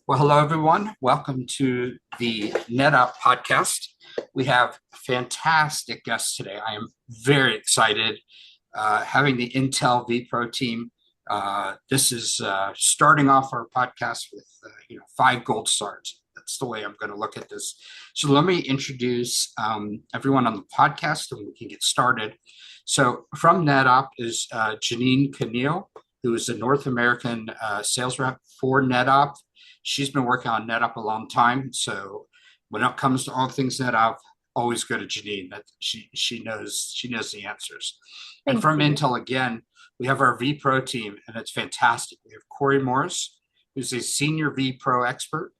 Well, hello, everyone. Welcome to the Netop podcast. We have fantastic guests today. I am very excited having the Intel vPro team. This is starting off our podcast with 5 gold stars. That's the way I'm going to look at this. So let me introduce everyone on the podcast, and we can get started. So from Netop is Janine Knill, who is a North American sales rep for Netop. She's been working on Netop a long time. So when it comes to all things Netop, always go to Janine. That she knows the answers. And Thanks, from Steve. Intel again, we have our vPro team, and it's fantastic. We have Corey Morris, who's a senior vPro expert,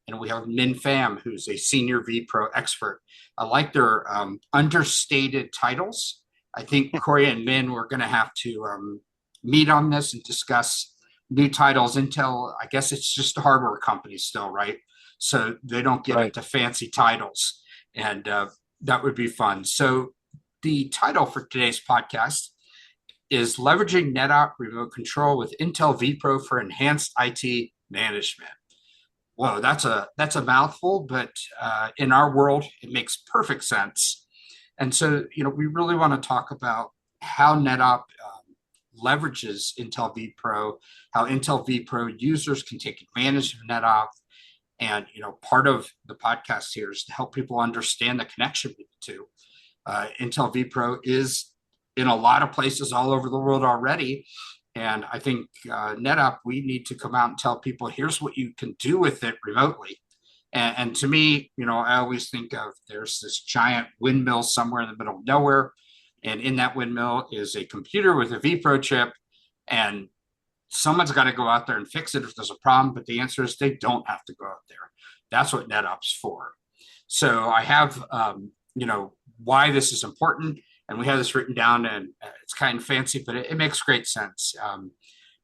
and we have Minh Pham, who's a senior vPro expert. I like their understated titles. I think Corey and Minh, we're going to have to meet on this and discuss new titles. Intel, I guess it's just a hardware company still, right? So they don't get Right. into fancy titles, and that would be fun. So the title for today's podcast is Leveraging Netop Remote Control with Intel vPro for Enhanced IT Management. Whoa, that's a mouthful, but in our world, it makes perfect sense. And so, we really want to talk about how Netop leverages Intel vPro, how Intel vPro users can take advantage of Netop. And, part of the podcast here is to help people understand the connection between the two. Intel vPro is in a lot of places all over the world already. And I think Netop, we need to come out and tell people, here's what you can do with it remotely. And to me, I always think of there's this giant windmill somewhere in the middle of nowhere. And in that windmill is a computer with a vPro chip. And someone's got to go out there and fix it if there's a problem. But the answer is they don't have to go out there. That's what Netop's for. So I have, why this is important. And we have this written down, and it's kind of fancy, but it makes great sense.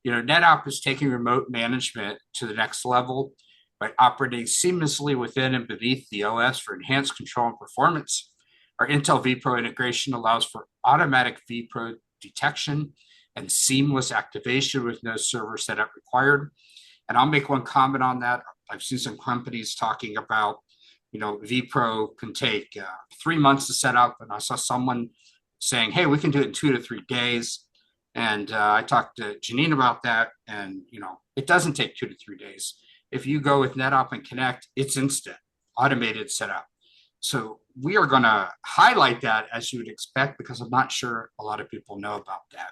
Netop is taking remote management to the next level by operating seamlessly within and beneath the OS for enhanced control and performance. Our Intel vPro integration allows for automatic vPro detection and seamless activation with no server setup required. And I'll make one comment on that. I've seen some companies talking about, vPro can take 3 months to set up. And I saw someone saying, hey, we can do it in 2 to 3 days. And I talked to Janine about that. And, it doesn't take 2 to 3 days. If you go with Netop and Connect, it's instant, automated setup. So we are going to highlight that as you would expect, because I'm not sure a lot of people know about that.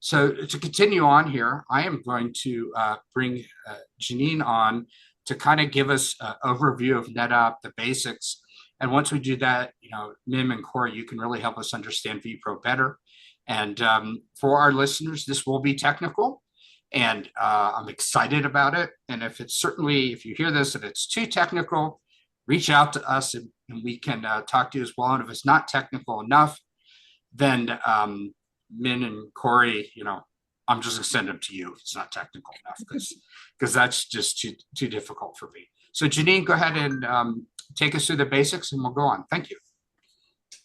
So to continue on here, I am going to bring Janine on to kind of give us an overview of Netop, the basics. And once we do that, Mim and Corey, you can really help us understand vPro better. And for our listeners, this will be technical, and I'm excited about it. And if you hear this, if it's too technical, reach out to us and we can talk to you as well. And if it's not technical enough, then Min and Corey, I'm just going to send them to you if it's not technical enough, because that's just too difficult for me. So Janine, go ahead and take us through the basics and we'll go on. Thank you.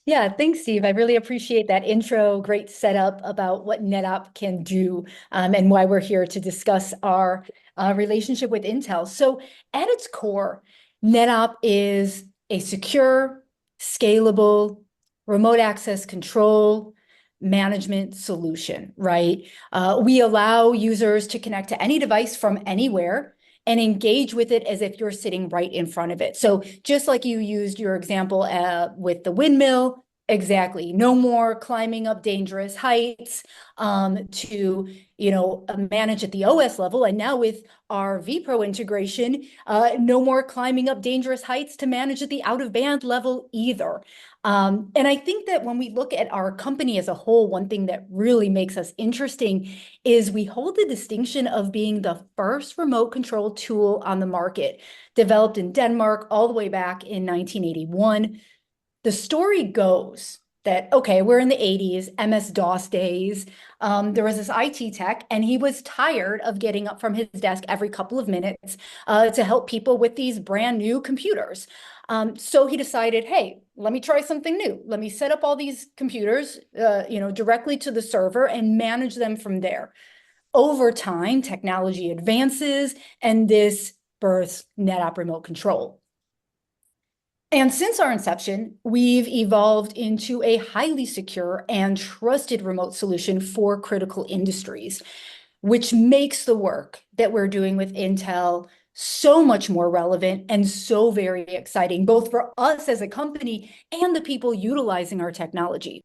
Yeah, thanks, Steve. I really appreciate that intro. Great setup about what Netop can do and why we're here to discuss our relationship with Intel. So at its core, Netop is a secure, scalable, remote access control management solution, right? We allow users to connect to any device from anywhere and engage with it as if you're sitting right in front of it. So just like you used your example with the windmill, exactly. No more climbing up dangerous heights to, manage at the OS level. And now with our vPro integration, no more climbing up dangerous heights to manage at the out-of-band level either. And I think that when we look at our company as a whole, one thing that really makes us interesting is we hold the distinction of being the first remote control tool on the market, developed in Denmark all the way back in 1981. The story goes that, okay, we're in the 80s, MS-DOS days. There was this IT tech, and he was tired of getting up from his desk every couple of minutes to help people with these brand new computers. So he decided, hey, let me try something new. Let me set up all these computers, directly to the server and manage them from there. Over time, technology advances, and this births Netop Remote Control. And since our inception, we've evolved into a highly secure and trusted remote solution for critical industries, which makes the work that we're doing with Intel so much more relevant and so very exciting, both for us as a company and the people utilizing our technology.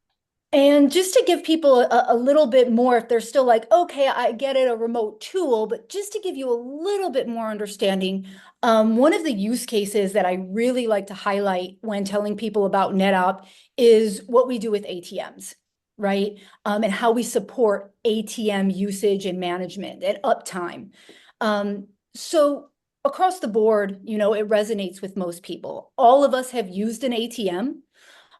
And just to give people a little bit more, if they're still like, okay, I get it, a remote tool, but just to give you a little bit more understanding, one of the use cases that I really like to highlight when telling people about NetOp is what we do with ATMs, right? And how we support ATM usage and management and uptime. So across the board, it resonates with most people. All of us have used an ATM.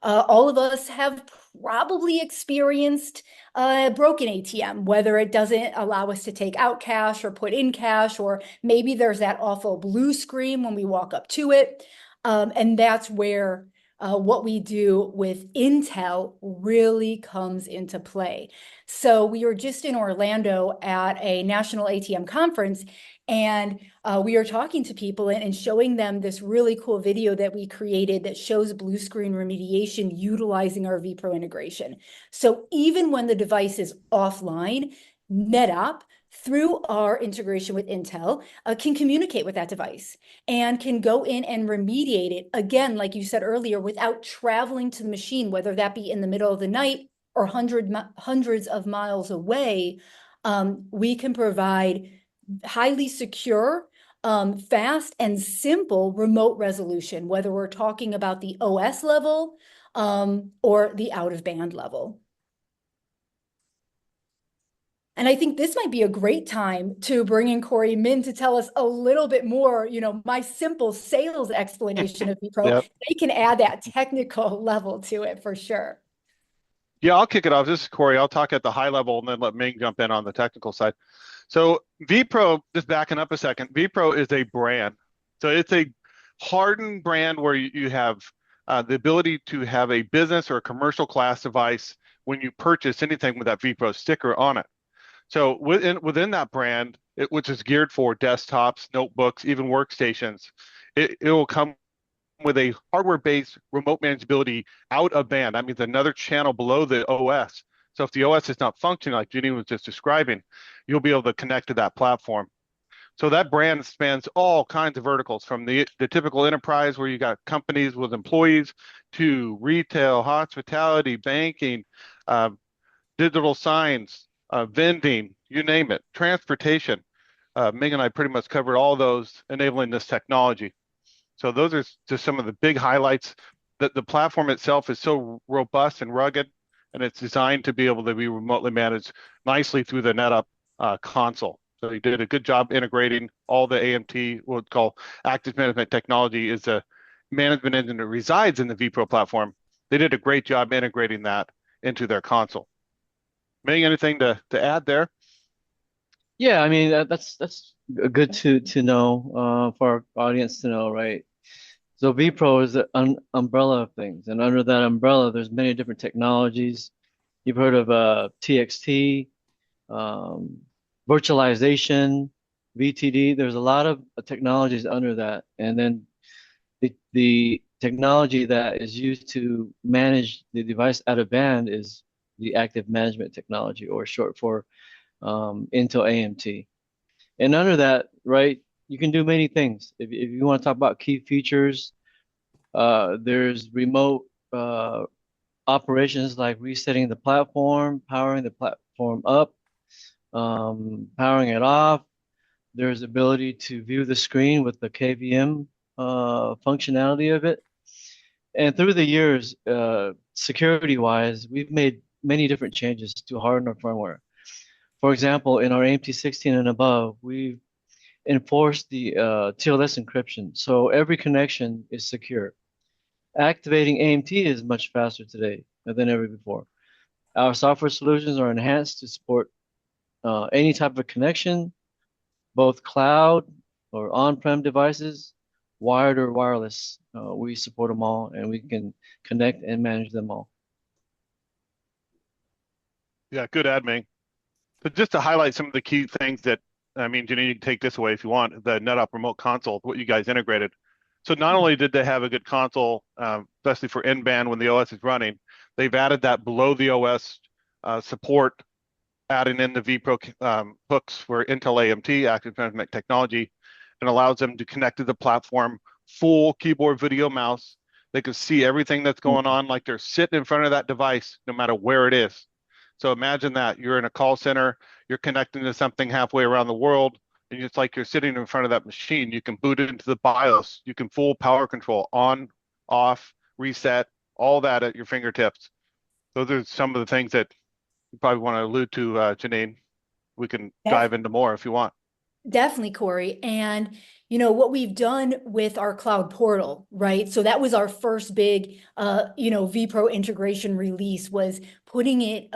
All of us have probably experienced a broken ATM, whether it doesn't allow us to take out cash or put in cash, or maybe there's that awful blue screen when we walk up to it. And that's where what we do with Intel really comes into play. So we were just in Orlando at a national ATM conference, and we are talking to people and showing them this really cool video that we created that shows blue screen remediation utilizing our vPro integration. So even when the device is offline, NetOp, through our integration with Intel, can communicate with that device and can go in and remediate it, again, like you said earlier, without traveling to the machine, whether that be in the middle of the night or hundreds of miles away. We can provide highly secure, fast and simple remote resolution, whether we're talking about the OS level or the out of band level. And I think this might be a great time to bring in Corey Minh to tell us a little bit more, my simple sales explanation of vPro. Yep. They can add that technical level to it for sure. Yeah, I'll kick it off. This is Corey. I'll talk at the high level and then let Ming jump in on the technical side. So vPro, just backing up a second, vPro is a brand. So it's a hardened brand where you have the ability to have a business or a commercial class device when you purchase anything with that vPro sticker on it. So within that brand, which is geared for desktops, notebooks, even workstations, it will come with a hardware-based remote manageability out of band. That means another channel below the OS. So if the OS is not functioning like Janine was just describing, you'll be able to connect to that platform. So that brand spans all kinds of verticals, from the typical enterprise where you got companies with employees to retail, hospitality, banking, digital signs, vending, you name it, transportation. Ming and I pretty much covered all those enabling this technology. So those are just some of the big highlights. That the platform itself is so robust and rugged, and it's designed to be able to be remotely managed nicely through the NetUp console. So you did a good job integrating all the AMT, what we call active management technology, is a management engine that resides in the vPro platform. They did a great job integrating that into their console. Ming, anything to add there? Yeah, I mean that's good to know for our audience to know, right? So vPro is the umbrella of things, and under that umbrella, there's many different technologies. You've heard of TXT, um, virtualization, VTD. There's a lot of technologies under that, and then the technology that is used to manage the device out of band is the active management technology, or short for Intel AMT. And under that, right, you can do many things. If you want to talk about key features, there's remote operations like resetting the platform, powering the platform up, powering it off. There's ability to view the screen with the KVM functionality of it. And through the years, security-wise, we've made many different changes to harden our firmware. For example, in our AMT16 and above, we've enforced the TLS encryption, so every connection is secure. Activating AMT is much faster today than ever before. Our software solutions are enhanced to support any type of connection, both cloud or on-prem devices, wired or wireless. We support them all, and we can connect and manage them all. Yeah, good add, Ming. But just to highlight some of the key things that I mean, Janine, you can take this away if you want, the Netop remote console, what you guys integrated. So not only did they have a good console, especially for in-band when the OS is running, they've added that below the OS support, adding in the vPro hooks for Intel AMT, active management technology, and allows them to connect to the platform, full keyboard, video, mouse. They can see everything that's going on like they're sitting in front of that device, no matter where it is. So imagine that you're in a call center, you're connecting to something halfway around the world, and it's like you're sitting in front of that machine. You can boot it into the BIOS. You can full power control on, off, reset, all that at your fingertips. Those are some of the things that you probably want to allude to, Janine. We can dive into more if you want. Definitely, Corey. And what we've done with our cloud portal, right? So that was our first big vPro integration release, was putting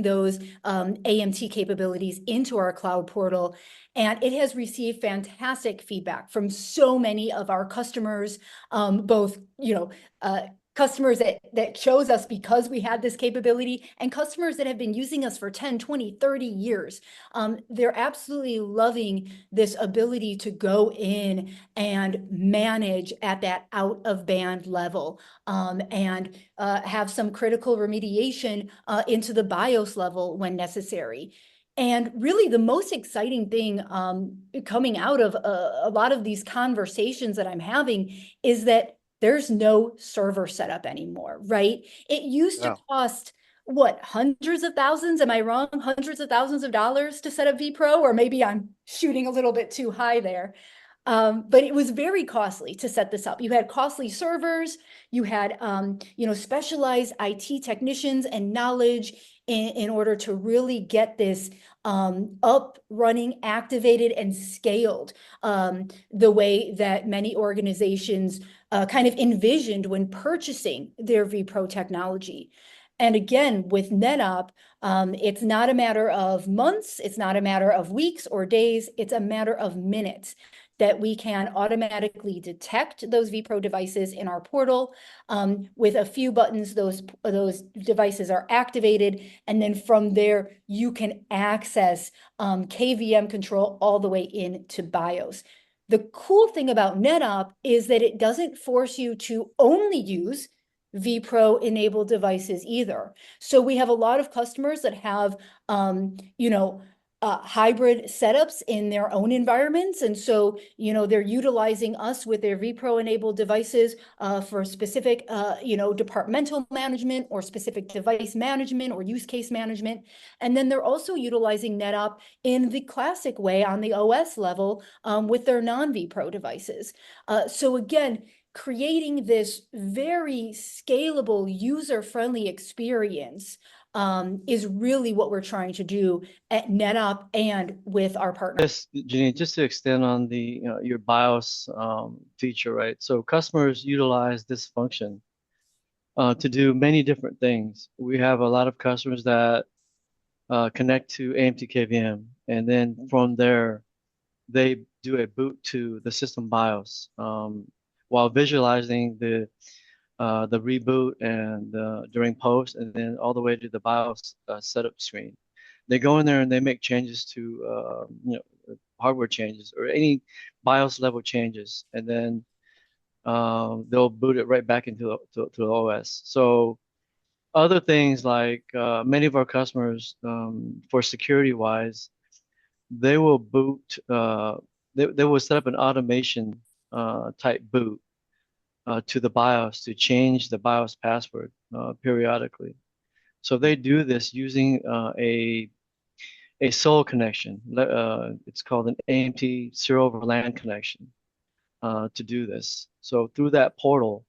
those AMT capabilities into our cloud portal. And it has received fantastic feedback from so many of our customers, both customers that chose us because we had this capability, and customers that have been using us for 10, 20, 30 years. They're absolutely loving this ability to go in and manage at that out of band level, and have some critical remediation into the BIOS level when necessary. And really the most exciting thing coming out of a lot of these conversations that I'm having is that there's no server setup anymore, right? It used to cost, what, hundreds of thousands? Am I wrong? Hundreds of thousands of dollars to set up vPro, or maybe I'm shooting a little bit too high there. But it was very costly to set this up. You had costly servers, you had specialized IT technicians and knowledge in order to really get this up, running, activated, and scaled the way that many organizations kind of envisioned when purchasing their vPro technology. And again, with Netop, it's not a matter of months, it's not a matter of weeks or days, it's a matter of minutes that we can automatically detect those vPro devices in our portal. With a few buttons, those devices are activated, and then from there, you can access KVM control all the way into BIOS. The cool thing about Netop is that it doesn't force you to only use vPro enabled devices either. So we have a lot of customers that have, hybrid setups in their own environments. And so, they're utilizing us with their vPro enabled devices for specific, departmental management or specific device management or use case management. And then they're also utilizing Netop in the classic way on the OS level with their non-vPro devices. So again, creating this very scalable, user-friendly experience is really what we're trying to do at Netop and with our partners. Yes, Janine, just to extend on the your BIOS feature, right? So customers utilize this function to do many different things. We have a lot of customers that connect to AMT KVM, and then from there, they do a boot to the system BIOS while visualizing the reboot and during post, and then all the way to the BIOS setup screen. They go in there and they make changes to hardware changes or any BIOS level changes, and then they'll boot it right back into the OS. So other things like many of our customers, for security wise, they will boot. They will set up an automation type boot to the BIOS to change the BIOS password periodically. So they do this using a SOL connection. It's called an AMT serial over LAN connection to do this. So through that portal,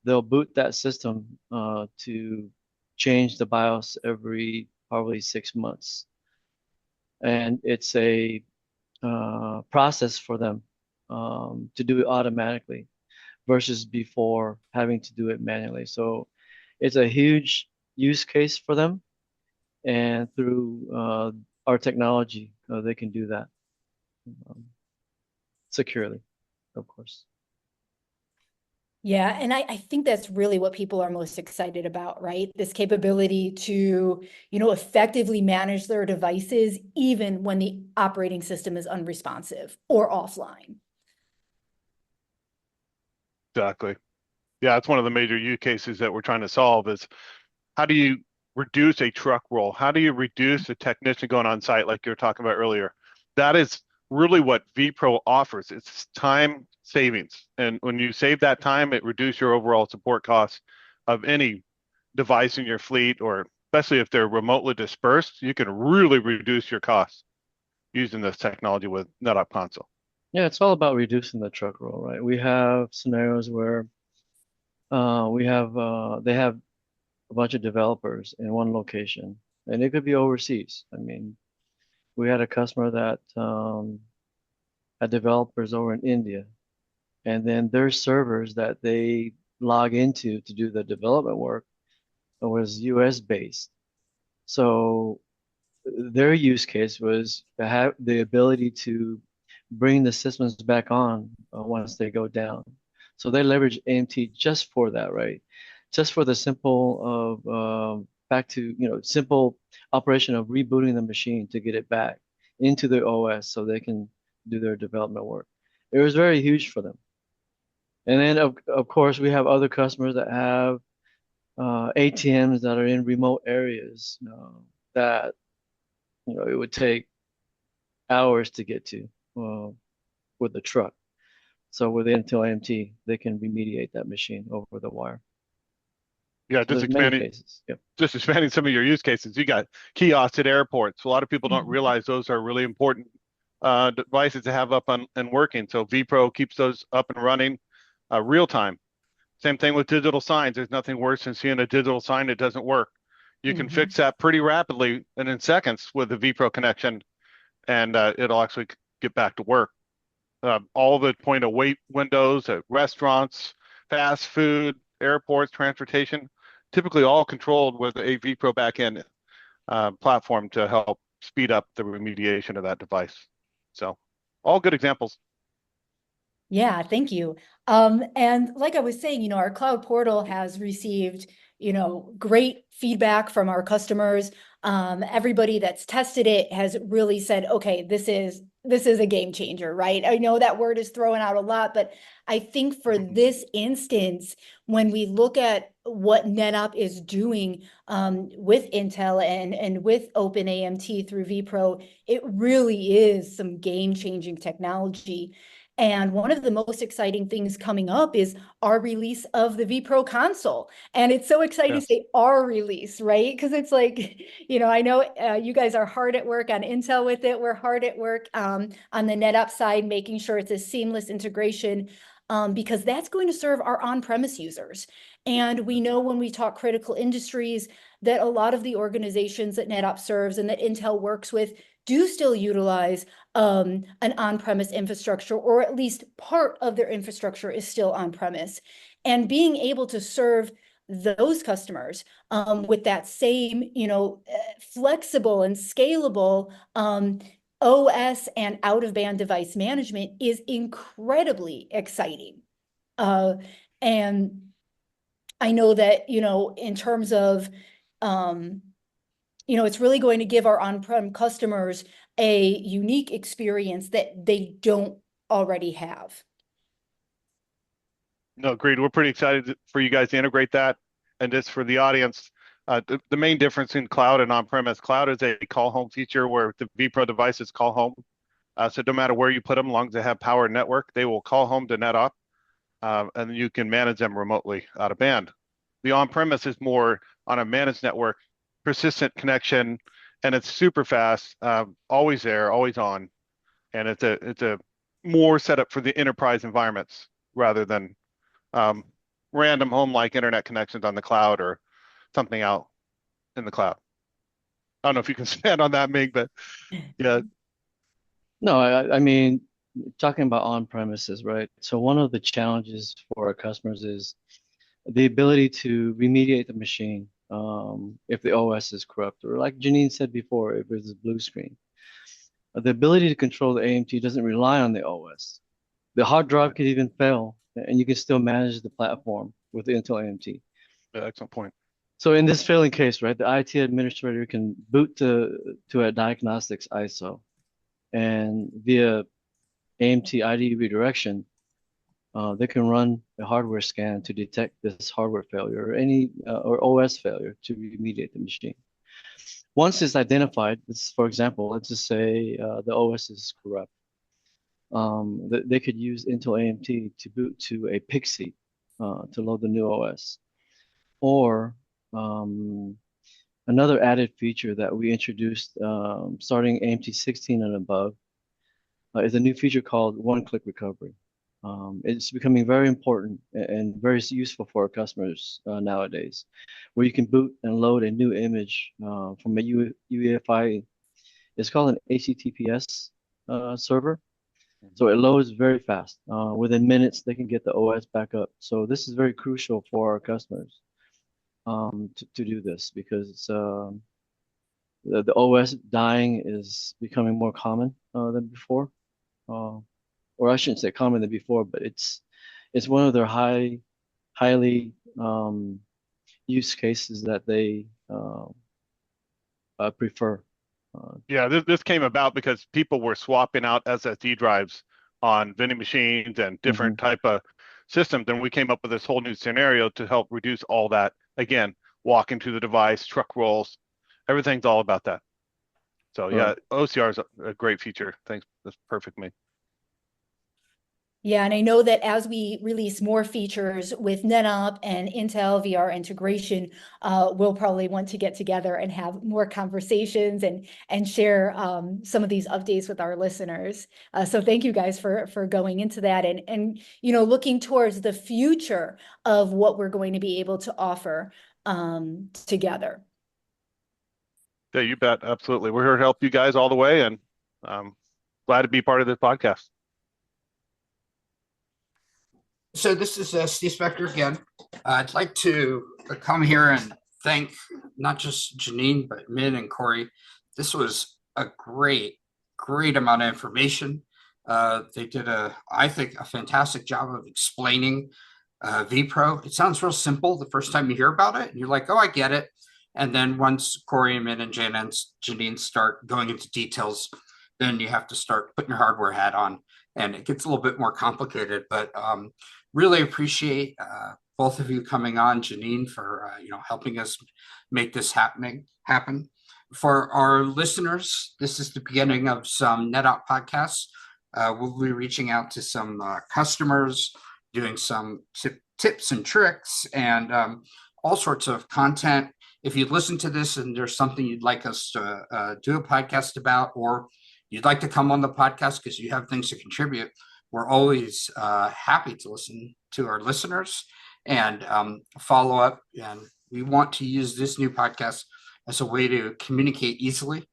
they'll boot that system to change the BIOS every probably 6 months. And it's a process for them to do it automatically versus before having to do it manually. So it's a huge use case for them, and through our technology, they can do that securely, of course. Yeah, and I think that's really what people are most excited about, right? This capability to, effectively manage their devices even when the operating system is unresponsive or offline. Exactly. Yeah, it's one of the major use cases that we're trying to solve is how do you reduce a truck roll? How do you reduce a technician going on site like you were talking about earlier? That is really what vPro offers. It's time savings. And when you save that time, it reduces your overall support costs of any device in your fleet, or especially if they're remotely dispersed, you can really reduce your costs using this technology with Netop Console. Yeah, it's all about reducing the truck roll, right? We have scenarios where they have a bunch of developers in one location, and it could be overseas. I mean, we had a customer that had developers over in India, and then their servers that they log into to do the development work was US based. So their use case was to have the ability to bring the systems back on once they go down. So they leverage AMT just for that, right? Just for the simple of back to, simple operation of rebooting the machine to get it back into the OS so they can do their development work. It was very huge for them. And then of course we have other customers that have ATMs that are in remote areas that it would take hours to get to with a truck. So with Intel AMT, they can remediate that machine over the wire. Yeah, So there's many cases. Yep. Just expanding some of your use cases. You got kiosks at airports. A lot of people don't realize those are really important devices to have up and working. So vPro keeps those up and running real time. Same thing with digital signs. There's nothing worse than seeing a digital sign that doesn't work. You can fix that pretty rapidly and in seconds with the vPro connection, and it'll actually get back to work. All the point of wait windows at restaurants, fast food, airports, transportation, typically all controlled with a vPro backend platform to help speed up the remediation of that device. So all good examples. Yeah, thank you. And like I was saying, our cloud portal has received, great feedback from our customers. Everybody that's tested it has really said, okay, this is a game changer, right? I know that word is thrown out a lot, but I think for this instance, when we look at what Netop is doing with Intel and with OpenAMT through vPro, it really is some game-changing technology. And one of the most exciting things coming up is our release of the vPro console. And it's so exciting to say our release, right? Because it's like, I know you guys are hard at work on Intel with it. We're hard at work on the Netop side, making sure it's a seamless integration because that's going to serve our on-premise users. And we know when we talk critical industries that a lot of the organizations that Netop serves and that Intel works with do still utilize an on-premise infrastructure, or at least part of their infrastructure is still on-premise. And being able to serve those customers with that same, flexible and scalable OS and out-of-band device management is incredibly exciting. And I know that, in terms of, it's really going to give our on-prem customers a unique experience that they don't already have. No, agreed. We're pretty excited for you guys to integrate that. And just for the audience, the main difference in cloud and on-premise, cloud is a call home feature where the vPro devices call home. So no matter where you put them, as long as they have power and network, they will call home to Netop, and you can manage them remotely out of band. The on-premise is more on a managed network, persistent connection, and it's super fast, always there, always on, and it's a more setup for the enterprise environments rather than random home-like internet connections on the cloud or something out in the cloud. I don't know if you can expand on that, Minh, but yeah. No, I mean, talking about on-premises, right? So one of the challenges for our customers is the ability to remediate the machine if the OS is corrupt, or like Janine said before, if it's a blue screen. The ability to control the AMT doesn't rely on the OS. The hard drive could even fail and you can still manage the platform with Intel AMT. Yeah, excellent point. So in this failing case, right, the IT administrator can boot to a diagnostics ISO, and via AMT ID redirection, they can run a hardware scan to detect this hardware failure or any or OS failure to remediate the machine. Once it's identified, this, for example, let's just say the OS is corrupt. They could use Intel AMT to boot to a Pixie to load the new OS. Or another added feature that we introduced starting AMT 16 and above is a new feature called one-click recovery. It's becoming very important and very useful for our customers nowadays, where you can boot and load a new image from a UEFI. It's called an HTTPS server. So it loads very fast. Within minutes, they can get the OS back up. So this is very crucial for our customers to do this, because the OS dying is becoming more common than before. Or I shouldn't say common than before, but it's one of their highly use cases that they prefer. Yeah, this came about because people were swapping out SSD drives on vending machines and different type of systems, and we came up with this whole new scenario to help reduce all that. Again, walking to the device, truck rolls, everything's all about that. So yeah, OCR is a great feature. Thanks, that's perfect, Minh. Yeah, and I know that as we release more features with Netop and Intel VR integration, we'll probably want to get together and have more conversations and share some of these updates with our listeners. So thank you guys for going into that and looking towards the future of what we're going to be able to offer together. Yeah, you bet. Absolutely. We're here to help you guys all the way, and glad to be part of this podcast. So this is Steve Spector again. I'd like to come here and thank not just Janine, but Minh and Corey. This was a great amount of information. They did I think, a fantastic job of explaining vPro. It sounds real simple the first time you hear about it, and you're like, oh, I get it. And then once Corey and Minh and Janine start going into details, then you have to start putting your hardware hat on, and it gets a little bit more complicated. But really appreciate both of you coming on, Janine, for helping us make this happen. For our listeners, this is the beginning of some Netop podcasts. We'll be reaching out to some customers, doing some tips and tricks, and all sorts of content. If you listen to this and there's something you'd like us to do a podcast about, or you'd like to come on the podcast because you have things to contribute, we're always happy to listen to our listeners and follow up. And we want to use this new podcast as a way to communicate easily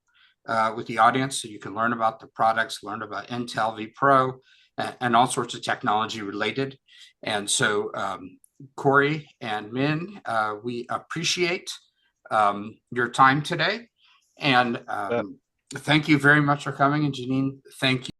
with the audience, so you can learn about the products, learn about Intel vPro, and all sorts of technology related. And so, Corey and Minh, we appreciate your time today. And thank you very much for coming. And Janine, thank you.